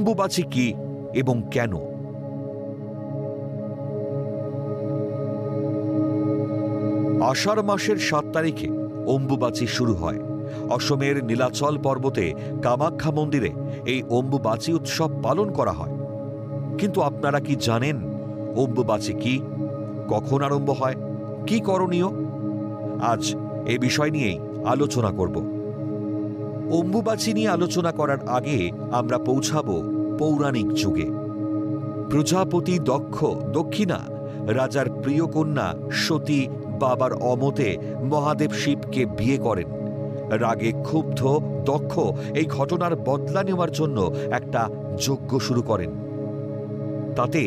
অম্বুবাচী কি এবং কেন? আষাঢ় মাসের 7 তারিখে অম্বুবাচী শুরু হয়। অসমের নীলাচল পর্বতে কামাখ্যা মন্দিরে এই অম্বুবাচী উৎসব পালন করা হয়। কিন্তু আপনারা কি জানেন অম্বুবাচী কি, কখন আরম্ভ হয়, কি করণীয়? আজ এ বিষয় নিয়েই আলোচনা করব। অম্বুবাচী নিয়ে আলোচনা করার আগে আমরা পৌঁছাব পৌরাণিক যুগে। প্রজাপতি দক্ষিণা রাজার প্রিয় কন্যা সতী বাবার অমতে মহাদেব শিবকে বিয়ে করেন। রাগে ক্ষুব্ধ দক্ষ এই ঘটনার বদলা নেওয়ার জন্য একটা যজ্ঞ শুরু করেন। তাতে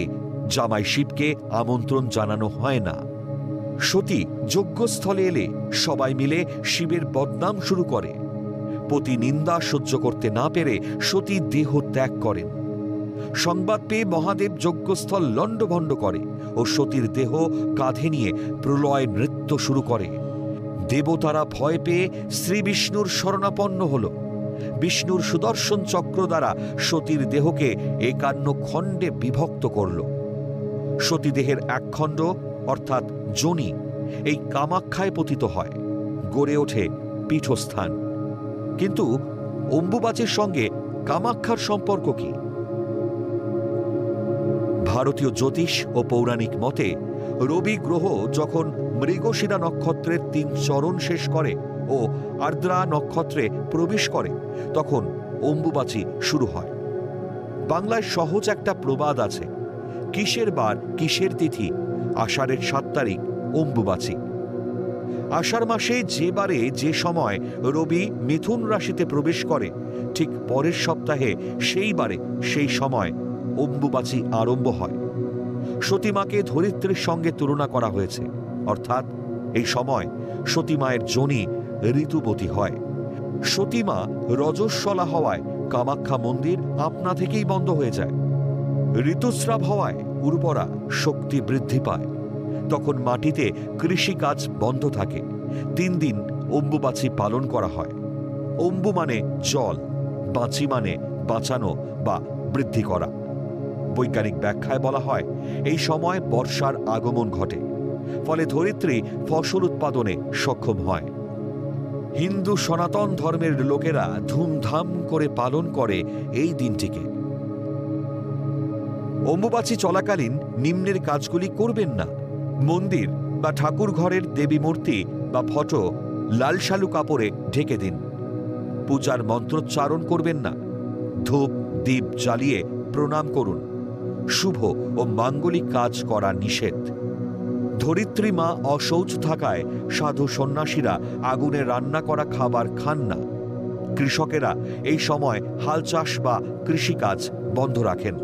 জামাই শিবকে আমন্ত্রণ জানানো হয় না। সতী যজ্ঞস্থলে এলে সবাই মিলে শিবের বদনাম শুরু করে। পতি নিন্দা সহ্য করতে না পেরে সতী দেহ ত্যাগ করেন। সংবাদ পেয়ে মহাদেব যজ্ঞস্থল লণ্ডভণ্ড করে ও সতীর দেহ কাঁধে নিয়ে প্রলয় নৃত্য শুরু করে। দেবতারা ভয় পেয়ে শ্রী বিষ্ণুর শরণাপন্ন হল। বিষ্ণুর সুদর্শন চক্র দ্বারা সতীর দেহকে 51 খণ্ডে বিভক্ত করল। সতীদেহের এক খণ্ড অর্থাৎ যোনি এই কামাখ্যায় পতিত হয়, গড়ে ওঠে পীঠস্থান। কিন্তু অম্বুবাচীর সঙ্গে কামাখ্যার সম্পর্ক কি? ভারতীয় জ্যোতিষ ও পৌরাণিক মতে রবি গ্রহ যখন মৃগশিরা নক্ষত্রের 3 চরণ শেষ করে ও আর্দ্রা নক্ষত্রে প্রবেশ করে তখন অম্বুবাচী শুরু হয়। বাংলায় সহজ একটা প্রবাদ আছে, কিসের বার কিসের তিথি, আষাঢ়ের 7 তারিখ অম্বুবাচী। আষাঢ় মাসে যে বারে যে সময় রবি মিথুন রাশিতে প্রবেশ করে ঠিক পরের সপ্তাহে সেই বারে সেই সময় অম্বুবাচী আরম্ভ হয়। সতীমাকে ধরিত্রীর সঙ্গে তুলনা করা হয়েছে, অর্থাৎ এই সময় সতীমায়ের যোনি ঋতুবতী হয়। সতীমা রজস্বলা হওয়ায় কামাখ্যা মন্দির আপনা থেকেই বন্ধ হয়ে যায়। ঋতুস্রাব হওয়ায় উর্বরা শক্তি বৃদ্ধি পায়। তখন মাটিতে কৃষিকাজ বন্ধ থাকে। 3 দিন অম্বুবাচী পালন করা হয়। অম্বু মানে জল, বাচী মানে বাঁচানো বা বৃদ্ধি করা। বৈজ্ঞানিক ব্যাখ্যায় বলা হয় এই সময় বর্ষার আগমন ঘটে, ফলে ধরিত্রী ফসল উৎপাদনে সক্ষম হয়। হিন্দু সনাতন ধর্মের লোকেরা ধুমধাম করে পালন করে এই দিনটিকে। অম্বুবাচী চলাকালীন নিম্নের কাজগুলি করবেন না। মন্দির বা ঠাকুর ঘরের দেবী মূর্তি বা ফটো লাল শালু কাপড়ে ঢেকে দিন। পূজার মন্ত্রোচ্চারণ করবেন না। ধূপ দীপ জ্বালিয়ে প্রণাম করুন। শুভ ও মাঙ্গলিক কাজ করা নিষেধ। ধরিত্রী মা অশৌচ থাকায় সাধু সন্ন্যাসীরা আগুনে রান্না করা খাবার খান না। কৃষকেরা এই সময় হাল চাষ বা কৃষিকাজ বন্ধ রাখেন।